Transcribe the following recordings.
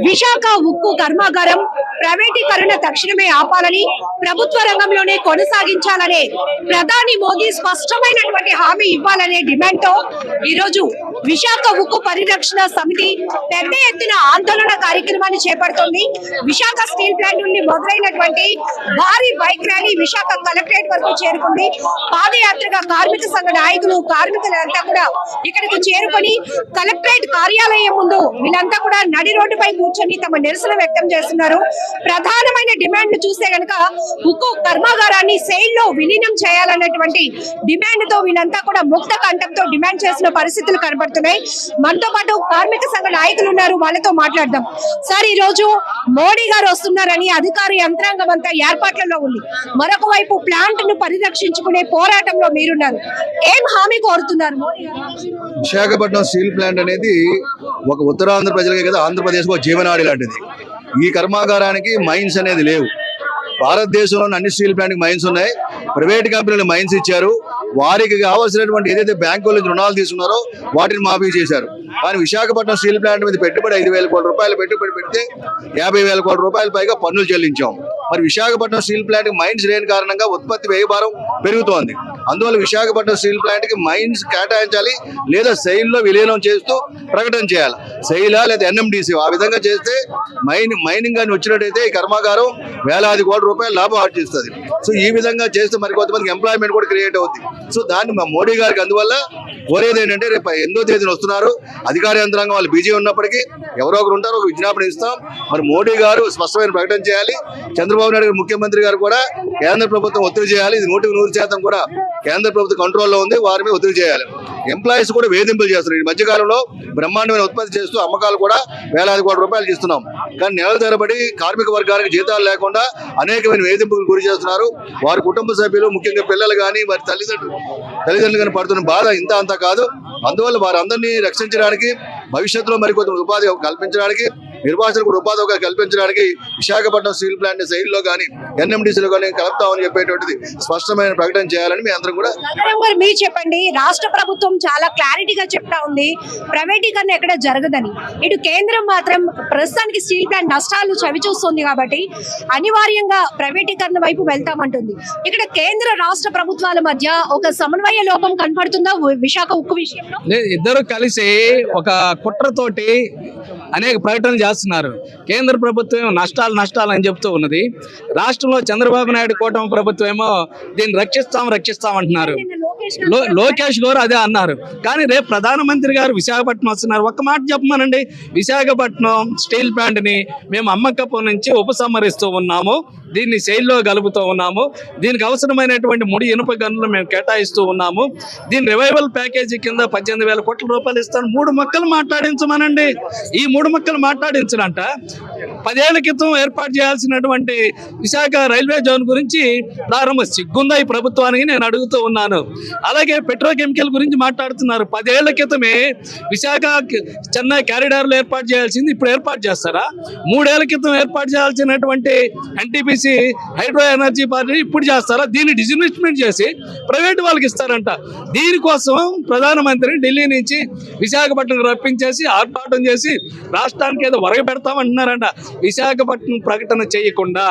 విశాఖ ఉక్కు కర్మాగారం ప్రైవేటీకరణ తక్షణమే ఆపాలని, ప్రభుత్వ రంగంలోనే కొనసాగించాలనే ప్రధాని మోదీ స్పష్టమైనటువంటి హామీ ఇవ్వాలనే డిమాండ్ తో ఈరోజు విశాఖ ఉక్కు పరిరక్షణ సమితి పెద్ద ఎత్తున ఆందోళన కార్యక్రమాన్ని చేపడుతోంది. విశాఖ స్టీల్ ప్లాంట్ నుండి మొదలైనటువంటి భారీ బైక్ ర్యాలీ విశాఖ కలెక్టరేట్ వరకు చేరుకుంది. పాదయాత్రగా కార్మిక సంఘ నాయకులు, కార్మికులంతా కూడా ఇక్కడికి చేరుకొని కలెక్టరేట్ కార్యాలయం ముందు వీళ్ళంతా కూడా నడి రోడ్డుపై కూర్చొని తమ నిరసన వ్యక్తం చేస్తున్నారు. ప్రధానమైన డిమాండ్ చూస్తే గనక ఉక్కు కర్మాగారాన్ని సెయిల్ లో విలీనం చేయాలన్నటువంటి డిమాండ్ తో వీళ్ళంతా కూడా ముక్త కంఠంతో డిమాండ్ చేసిన పరిస్థితులు కనబడుతున్నాయి. మనతో పాటు కార్మిక సంఘ నాయకులు ఉన్నారు, వాళ్ళతో మాట్లాడదాం. సార్, ఈ రోజు మోడీ గారు వస్తున్నారని అధికార యంత్రాంగం అంతా ఏర్పాట్లలో ఉంది. మరొక వైపు ప్లాంట్ ను పరిరక్షించుకునే పోరాటంలో మీరున్నారు. ఏం హామీ కోరుతున్నారు? విశాఖపట్నం స్టీల్ ప్లాంట్ అనేది ఒక ఉత్తరాంధ్ర ప్రజలకే కదా, ఆంధ్రప్రదేశ్ ఒక జీవనాడి లాంటిది. ఈ కర్మాగారానికి మైన్స్ అనేది లేవు. భారతదేశంలోని అన్ని స్టీల్ ప్లాంట్ మైన్స్ ఉన్నాయి. ప్రైవేట్ కంపెనీలు మైన్స్ ఇచ్చారు. వారికి కావాల్సినటువంటి ఏదైతే బ్యాంకుల నుంచి రుణాలు తీసుకున్నారో వాటిని మాఫీ చేశారు. కానీ విశాఖపట్నం స్టీల్ ప్లాంట్ మీద పెట్టుబడి 5,000 కోట్ల రూపాయలు పెట్టుబడి పెడితే 50,000 కోట్ల రూపాయల పైగా పన్నులు చెల్లించాం. మరి విశాఖపట్నం స్టీల్ ప్లాంట్ మైన్స్ లేని కారణంగా ఉత్పత్తి వ్యయ భారం పెరుగుతోంది. అందువల్ల విశాఖపట్నం స్టీల్ ప్లాంట్ కి మైన్స్ కేటాయించాలి, లేదా సెయిల్ లో విలీనం చేస్తూ ప్రకటన చేయాలి. సెయిలా లేదా ఎన్ఎండిసి ఆ విధంగా చేస్తే మైనింగ్ అని వచ్చినట్టయితే ఈ కర్మాగారం వేలాది కోట్ల రూపాయలు లాభం ఆర్జిస్తుంది. సో ఈ విధంగా చేస్తే మరి కొంతమందికి ఎంప్లాయ్మెంట్ కూడా క్రియేట్ అవుతుంది. సో దాన్ని మా మోడీ గారికి అందువల్ల కోరేది ఏంటంటే, రేపు 8వ తేదీన వస్తున్నారు. అధికార యంత్రాంగం వాళ్ళు బిజీ ఉన్నప్పటికీ ఎవరో ఒకరు ఉంటారు, ఒక విజ్ఞాపన ఇస్తాం. మరి మోడీ గారు స్పష్టమైన ప్రకటన చేయాలి. చంద్రబాబు నాయుడు గారు ముఖ్యమంత్రి గారు కూడా కేంద్ర ప్రభుత్వం ఒత్తిడి చేయాలి. ఇది 100% కూడా కేంద్ర ప్రభుత్వ కంట్రోల్లో ఉంది. వారి మీద ఒత్తిడి చేయాలి. ఎంప్లాయీస్ కూడా వేధింపులు చేస్తున్నారు. ఈ మధ్యకాలంలో బ్రహ్మాండమైన ఉత్పత్తి చేస్తూ అమ్మకాలు కూడా వేలాది కోట్ల రూపాయలు ఇస్తున్నాం. కానీ నెలల తరబడి కార్మిక వర్గానికి జీతాలు లేకుండా అనేకమైన వేధింపులకు గురి చేస్తున్నారు. వారి కుటుంబ సభ్యులు, ముఖ్యంగా పిల్లలు కానీ వారి తల్లిదండ్రులు కానీ పడుతున్న బాధ ఇంత అంతా కాదు. అందువల్ల వారందరినీ రక్షించడానికి, భవిష్యత్తులో మరికొంత ఉపాధి కల్పించడానికి, నిర్వాసితులకు ఉపాధి కల్పించడానికి విశాఖపట్నం స్టీల్ ప్లాంట్ సెయిల్లో కానీ ఎన్ఎండిసిలో కానీ కలుపుతామని చెప్పేటువంటిది స్పష్టమైన ప్రకటన చేయాలని మీ అందరం కూడా. మీరు చెప్పండి, రాష్ట్ర ప్రభుత్వం చాలా క్లారిటీగా చెప్తా ఉంది ప్రైవేటీకరణ ఎక్కడ జరగదని. ఇటు కేంద్రం మాత్రం ప్రస్తుతానికి స్టీల్ ప్లాంట్ నష్టాలు చవిచూస్తుంది కాబట్టి అనివార్యంగా ప్రైవేటీకరణ వైపు వెళ్తామంటుంది. ఇక్కడ కేంద్ర రాష్ట్ర ప్రభుత్వాల మధ్య ఒక సమన్వయ లోపం కనపడుతుందా విశాఖ ఉక్కు విషయంలో? ఇద్దరు కలిసి ఒక కుట్రతోటి అనేక ప్రకటనలు చేస్తున్నారు. కేంద్ర ప్రభుత్వం నష్టాలు అని చెప్తూ ఉన్నది. రాష్ట్రంలో చంద్రబాబు నాయుడు కూటమి ప్రభుత్వం ఏమో దీన్ని రక్షిస్తాం అంటున్నారు. లోకేష్ గారు అదే అన్నారు. కానీ రేపు ప్రధానమంత్రి గారు విశాఖపట్నం వస్తున్నారు. ఒక్క మాట చెప్పమనండి, విశాఖపట్నం స్టీల్ ప్లాంట్ ని మేము అమ్మకపు నుంచి ఉపసంహరిస్తూ ఉన్నాము, దీన్ని సెయిల్లో కలుపుతూ ఉన్నాము, దీనికి అవసరమైనటువంటి ముడి ఇనుప గనులు మేము కేటాయిస్తూ ఉన్నాము, దీని రివైవల్ ప్యాకేజీ కింద 18,000 కోట్ల రూపాయలు ఇస్తాను. 3 మొక్కలు మాట్లాడించమనండి. ఈ 3 మొక్కలు మాట్లాడించడంట 10 ఏళ్ల క్రితం ఏర్పాటు చేయాల్సినటువంటి విశాఖ రైల్వే జోన్ గురించి ప్రారంభ సిగ్గుందా ఈ ప్రభుత్వానికి నేను అడుగుతూ ఉన్నాను. అలాగే పెట్రోకెమికల్ గురించి మాట్లాడుతున్నారు. 10 ఏళ్ల క్రితమే విశాఖ చెన్నై కారిడార్లు ఏర్పాటు చేయాల్సింది ఇప్పుడు ఏర్పాటు చేస్తారా? 3 ఏళ్ల క్రితం ఏర్పాటు చేయాల్సినటువంటి ఎన్టీపీసీ హైడ్రో ఎనర్జీ పార్టీ ఇప్పుడు చేస్తారా? దీన్ని డిజిన్వెస్ట్మెంట్ చేసి ప్రైవేట్ వాళ్ళకి ఇస్తారంట. దీనికోసం ప్రధానమంత్రి ఢిల్లీ నుంచి విశాఖపట్నం రప్పించేసి ఆర్భాటం చేసి రాష్ట్రానికి ఏదో వరగ పెడతామంటున్నారంట. విశాఖపట్నం ప్రకటన చేయకుండా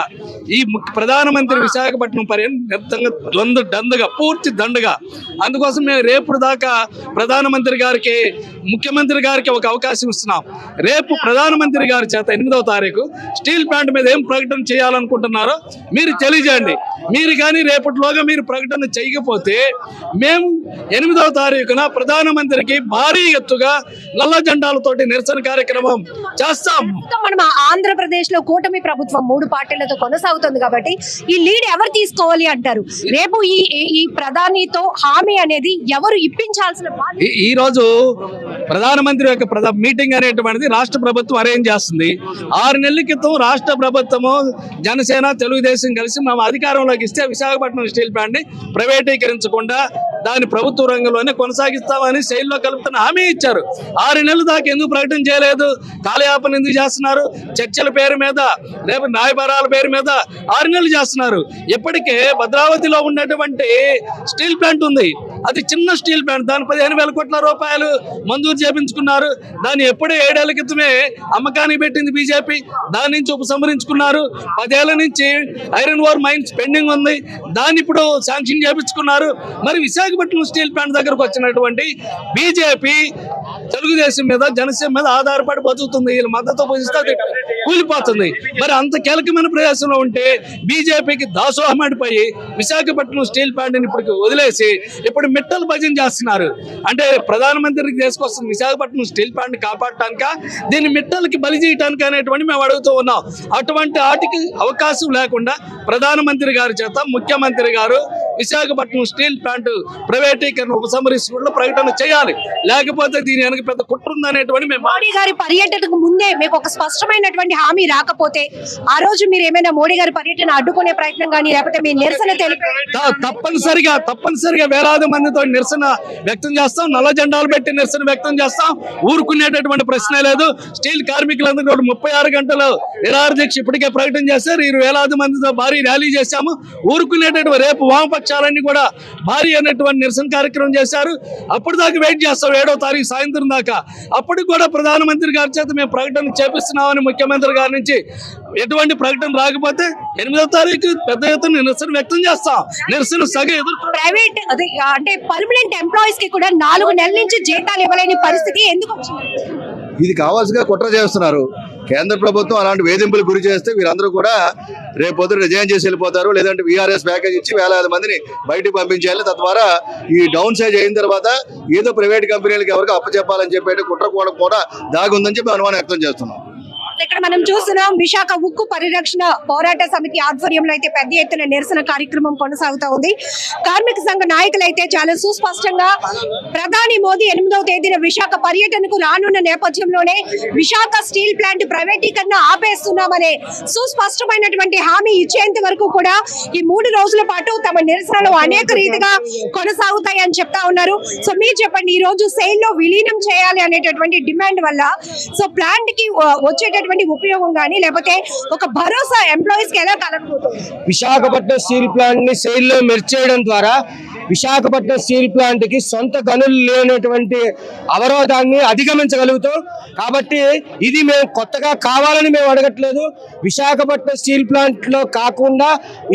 ఈ ప్రధానమంత్రి విశాఖపట్నం పర్యటన దండగా పూర్తి దండగా. అందుకోసం మేము రేపు దాకా ప్రధానమంత్రి గారికి, ముఖ్యమంత్రి గారికి ఒక అవకాశం ఇస్తున్నాం. రేపు ప్రధానమంత్రి గారి చేత 8వ తారీఖు స్టీల్ ప్లాంట్ మీద ఏం ప్రకటన చేయాలనుకుంటున్నారో మీరు తెలియజేయండి. మీరు కానీ రేపటిలోగా మీరు ప్రకటన చేయకపోతే మేము 8వ తారీఖున ప్రధానమంత్రికి భారీ ఎత్తుగా నల్ల జెండాలతోటి నిరసన కార్యక్రమం చేస్తాం. మనం ఆంధ్రప్రదేశ్ లో కూటమి ప్రభుత్వం 3 పార్టీలతో కొనసాగుతుంది కాబట్టి ఈ లీడ్ ఎవరు తీసుకోవాలి అంటారు? రేపు ఈ ప్రధానితో హామీ అనేది ఎవరు ఇప్పించాల్సిన? ఈ రోజు ప్రధానమంత్రి యొక్క మీటింగ్ అనేటువంటిది రాష్ట్ర ప్రభుత్వం అరేంజ్ చేస్తుంది. 6 నెలల క్రితం రాష్ట్ర ప్రభుత్వము, జనసేన, తెలుగుదేశం కలిసి మేము అధికారంలోకి ఇస్తే విశాఖపట్నం స్టీల్ ప్లాంట్ ని ప్రైవేటీకరించకుండా దాని ప్రభుత్వ రంగంలోనే కొనసాగిస్తామని సెయిల్లో కలుపుతున్న హామీ ఇచ్చారు. 6 నెలల దాకా ఎందుకు ప్రకటన చేయలేదు? కాలయాపన ఎందుకు చేస్తున్నారు? చర్చల పేరు మీద, రేపు న్యాయపరాల పేరు మీద 6 నెలలు చేస్తున్నారు. ఇప్పటికే భద్రావతిలో ఉన్నటువంటి స్టీల్ ప్లాంట్ ఉంది. అది చిన్న స్టీల్ ప్లాంట్, దాని 15,000 కోట్ల రూపాయలు మంజూరు చేపించుకున్నారు. దాన్ని ఎప్పుడే 7 ఏళ్ల క్రితమే అమ్మకానికి పెట్టింది బీజేపీ. దాని నుంచి ఉపసంహరించుకున్నారు. 10 ఏళ్ల నుంచి ఐరన్ ఓర్ మైన్స్ పెండింగ్ ఉంది, దాన్ని ఇప్పుడు శాంక్షన్ చేపించుకున్నారు. మరి విశాఖపట్నం స్టీల్ ప్లాంట్ దగ్గరకు వచ్చినటువంటి బీజేపీ తెలుగుదేశం మీద, జనసేన మీద ఆధారపడి బతుకుతుంది. వీళ్ళ మద్దతు పోజిస్తే అది కూలిపోతుంది. మరి అంత కీలకమైన ప్రదేశంలో ఉంటే బీజేపీకి దాసోహమడిపోయి విశాఖపట్నం స్టీల్ ప్లాంట్ ఇప్పటికి వదిలేసి ఇప్పుడు మిట్టలు భజన చేస్తున్నారు. అంటే ప్రధానమంత్రికి తీసుకొస్తుంది విశాఖపట్నం స్టీల్ ప్లాంట్ కాపాడటానిక, దీన్ని మిట్టలకి బలి చేయటానికి అనేటువంటి మేము అడుగుతూ ఉన్నాం. అటువంటి వాటికి అవకాశం లేకుండా ప్రధానమంత్రి గారి చేత ముఖ్యమంత్రి గారు విశాఖపట్నం స్టీల్ ప్లాంట్ ప్రైవేటీకరణ ఉపసంహరించుకుంటూ ప్రకటన చేయాలి. లేకపోతే దీని వెనక పెద్ద కుట్ర ఉందనేటువంటి మేము. మోడీ గారి పర్యటనకు ముందే మీకు ఒక స్పష్టమైనటువంటి హామీ రాకపోతే ఆ రోజు మీరు ఏమైనా మోడీ గారి పర్యటన అడ్డుకునే ప్రయత్నం కానీ లేకపోతే మీ నిరసన తప్పనిసరిగా వేలాది మందితో నిరసన వ్యక్తం చేస్తాం. నల్ల జెండాలు పెట్టి నిరసన వ్యక్తం చేస్తాం. ఊరుకునేటటువంటి ప్రశ్నే లేదు. స్టీల్ కార్మికులందరూ 36 గంటలు నిరాహార దీక్ష ఇప్పటికే ప్రకటన చేశారు. 20 వేలాది మందితో భారీ ర్యాలీ చేశాము. ఊరుకునేటటువంటి రేపు వామపక్షాలన్నీ కూడా భారీ అనేటువంటి నిరసన కార్యక్రమం చేశారు. అప్పుడు దాకా వెయిట్ చేస్తాం 7వ తారీఖు సాయంత్రం దాకా. అప్పటికి కూడా ప్రధానమంత్రి గారి చేత మేము ప్రకటన చేపిస్తున్నామని ముఖ్యమంత్రి గారి నుంచి ఎటువంటి ప్రకటన రాకపోతే 8వ తారీఖు పెద్ద ఎత్తున నిరసన వ్యక్తం చేస్తాం. నిరసన ప్రైవేట్ అంటే పర్మనెంట్ ఎంప్లాయీస్ కి కూడా 4 నెలల నుంచి జీతాలు ఇవ్వలేని పరిస్థితి ఎందుకు వచ్చింది? ఇది కావాల్సిగా కుట్ర చేస్తున్నారు. కేంద్ర ప్రభుత్వం అలాంటి వేధింపులకు గురి చేస్తే వీరందరూ కూడా రేపు పొద్దున రిజైన్ చేసి వెళ్ళిపోతారు. లేదంటే వీఆర్ఎస్ ప్యాకేజ్ ఇచ్చి వేలాది మందిని బయటకు పంపించేయాలి. తద్వారా ఈ డౌన్ సైజ్ అయిన తర్వాత ఏదో ప్రైవేట్ కంపెనీలకు ఎవరికి అప్పచెప్పాలని చెప్పేసి కుట్ర కూడా దాగి ఉందని చెప్పి అనుమానం వ్యక్తం చేస్తున్నాం. ఇక్కడ మనం చూస్తున్నాం విశాఖ ఉక్కు పరిరక్షణ పోరాట సమితి ఆధ్వర్యంలో అయితే పెద్ద ఎత్తున నిరసన కార్యక్రమం కొనసాగుతా ఉంది. కార్మిక సంఘ నాయకులైతే చాలా సుస్పష్టంగా ప్రధాని మోదీ 8వ తేదీన విశాఖ పర్యటనకు రానున్న నేపథ్యంలోనే విశాఖ స్టీల్ ప్లాంట్ ప్రైవేటీకరణ ఆపేస్తున్నామనే సుస్పష్టమైనటువంటి హామీ ఇచ్చేంత వరకు కూడా ఈ 3 రోజుల పాటు తమ నిరసనలు అనేక రీతిగా కొనసాగుతాయని చెప్తా ఉన్నారు. సో మీరు చెప్పండి, ఈ రోజు సెయిల్ లో విలీనం చేయాలి అనేటటువంటి డిమాండ్ వల్ల సో ప్లాంట్ కి వచ్చేటటువంటి ఉపయోగం కానీ లేకపోతే ఒక భరోసా ఎంప్లాయీస్ కి ఎలా కలగబోతుంది? విశాఖపట్నం స్టీల్ ప్లాంట్ ని సెయిల్ లో మెర్చేయడం ద్వారా విశాఖపట్నం స్టీల్ ప్లాంట్ కి సొంత గనులు లేనటువంటి అవరోధాన్ని అధిగమించగలుగుతాం. కాబట్టి ఇది మేము కొత్తగా కావాలని మేము అడగట్లేదు. విశాఖపట్నం స్టీల్ ప్లాంట్ లో కాకుండా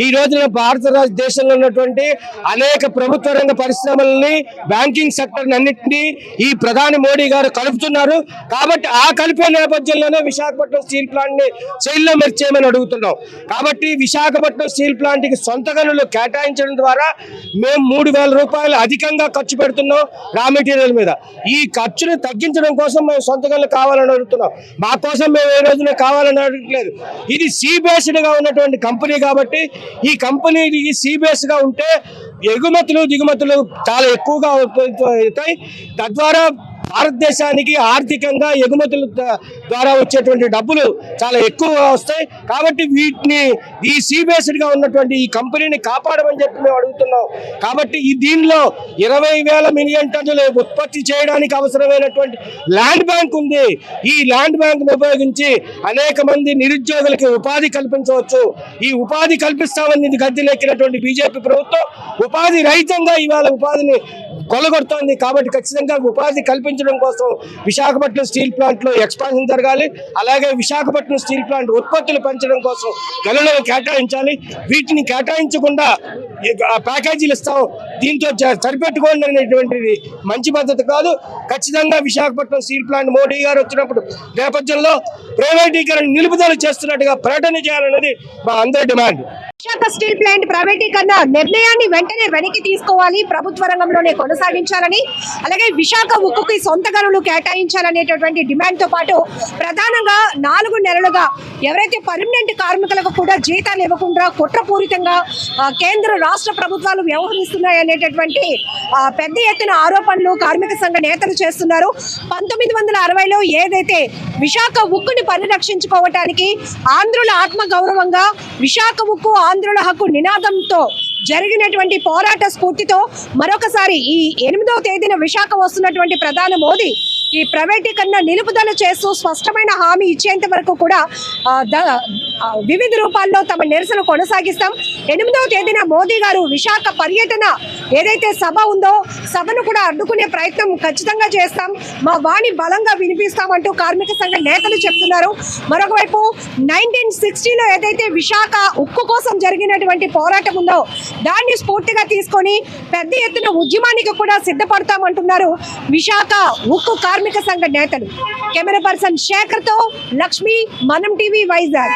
ఈ రోజున భారతదేశంలో ఉన్నటువంటి అనేక ప్రభుత్వ రంగ పరిశ్రమల్ని, బ్యాంకింగ్ సెక్టర్ అన్నింటినీ ఈ ప్రధాని మోడీ గారు కలుపుతున్నారు. కాబట్టి ఆ కలిపే నేపథ్యంలోనే విశాఖపట్నం స్టీల్ ప్లాంట్ ని సెయిల్ లో మెర్చేయమని అడుగుతున్నాం. కాబట్టి విశాఖపట్నం స్టీల్ ప్లాంట్ కి సొంత గనులు కేటాయించడం ద్వారా మేము 3,000 రూపాయలు అధికంగా ఖర్చు పెడుతున్నాం రా మెటీరియల్ మీద. ఈ ఖర్చును తగ్గించడం కోసం మేము సొంత గనులు కావాలని అడుగుతున్నాం. మా కోసం మేము ఏ రోజున కావాలని అడగట్లేదు. ఇది సీ బేస్డ్ గా ఉన్నటువంటి కంపెనీ కాబట్టి ఈ కంపెనీ సీ బేస్ గా ఉంటే ఎగుమతులు దిగుమతులు చాలా ఎక్కువగా అవుతాయి. తద్వారా భారతదేశానికి ఆర్థికంగా ఎగుమతుల ద్వారా వచ్చేటువంటి డబ్బులు చాలా ఎక్కువగా వస్తాయి. కాబట్టి వీటిని ఈ సీ బేస్డ్ గా ఉన్నటువంటి ఈ కంపెనీని కాపాడమని చెప్పి మేము అడుగుతున్నాం. కాబట్టి ఈ దీనిలో 20,000 మిలియన్ టన్నులు ఉత్పత్తి చేయడానికి అవసరమైనటువంటి ల్యాండ్ బ్యాంక్ ఉంది. ఈ ల్యాండ్ బ్యాంక్ ఉపయోగించి అనేక మంది నిరుద్యోగులకి ఉపాధి కల్పించవచ్చు. ఈ ఉపాధి కల్పిస్తామని గద్దెలెక్కినటువంటి బీజేపీ ప్రభుత్వం ఉపాధి రహితంగా ఇవాళ ఉపాధిని కొలగొడుతోంది. కాబట్టి ఖచ్చితంగా ఉపాధి కల్పించడం కోసం విశాఖపట్నం స్టీల్ ప్లాంట్ లో ఎక్స్పాన్షన్ జరగాలి. అలాగే విశాఖపట్నం స్టీల్ ప్లాంట్ ఉత్పత్తులు పెంచడం కోసం గనులను కేటాయించాలి. వీటిని కేటాయించకుండా ప్యాకేజీలు ఇస్తాం, దీంతో సరిపెట్టుకోండి అనేటువంటిది మంచి పద్ధతి కాదు. ఖచ్చితంగా విశాఖపట్నం స్టీల్ ప్లాంట్ మోడీ గారు వచ్చినప్పుడు నేపథ్యంలో ప్రైవేటీకరణ నిలుపుదల చేస్తున్నట్టుగా ప్రకటన చేయాలన్నది మా అందరి డిమాండ్. విశాఖ స్టీల్ ప్లాంట్ ప్రైవేటీకరణ నిర్ణయాన్ని వెంటనే వెనక్కి తీసుకోవాలి, ప్రభుత్వ రంగంలోనే కొనసాగించాలని, అలాగే విశాఖ ఉక్కుకి సొంత గనులు కేటాయించాలనేటటువంటి డిమాండ్ తో పాటు ప్రధానంగా 4 నెలలుగా ఎవరైతే పర్మనెంట్ కార్మికులకు కూడా జీతాలు ఇవ్వకుండా కుట్రపూరితంగా కేంద్ర రాష్ట్ర ప్రభుత్వాలు వ్యవహరిస్తున్నాయనేటటువంటి పెద్ద ఎత్తున ఆరోపణలు కార్మిక సంఘ నేతలు చేస్తున్నారు. 1960లో ఏదైతే విశాఖ ఉక్కుని పరిరక్షించుకోవటానికి ఆంధ్రుల ఆత్మగౌరవంగా విశాఖ ఉక్కు ఆంధ్రుల హక్కు నినాదంతో జరిగినటువంటి పోరాట స్ఫూర్తితో మరొకసారి ఈ 8వ తేదీన విశాఖ వస్తున్నటువంటి ప్రధాని మోదీ ఈ ప్రైవేటీకరణ నిలుపుదల చేస్తూ స్పష్టమైన హామీ ఇచ్చేంత వరకు కూడా వివిధ రూపాల్లో తమ నిరసన కొనసాగిస్తాం. 8వ తేదీన మోదీ గారు విశాఖ పర్యటన ఏదైతే సభ ఉందో సభను కూడా అడ్డుకునే ప్రయత్నం ఖచ్చితంగా చేస్తాం, మా వాణి బలంగా వినిపిస్తామంటూ కార్మిక సంఘ నేతలు చెప్తున్నారు. మరొక వైపు 1960లో ఏదైతే విశాఖ ఉక్కు కోసం జరిగినటువంటి పోరాటం ఉందో దాన్ని స్ఫూర్తిగా తీసుకొని పెద్ద ఎత్తున ఉద్యమానికి కూడా సిద్ధపడతామంటున్నారు విశాఖ ఉక్కు కార్మిక సంఘ నేతలు. కెమెరా పర్సన్ శేఖర్తో లక్ష్మి, మనం టీవీ, వైజాగ్.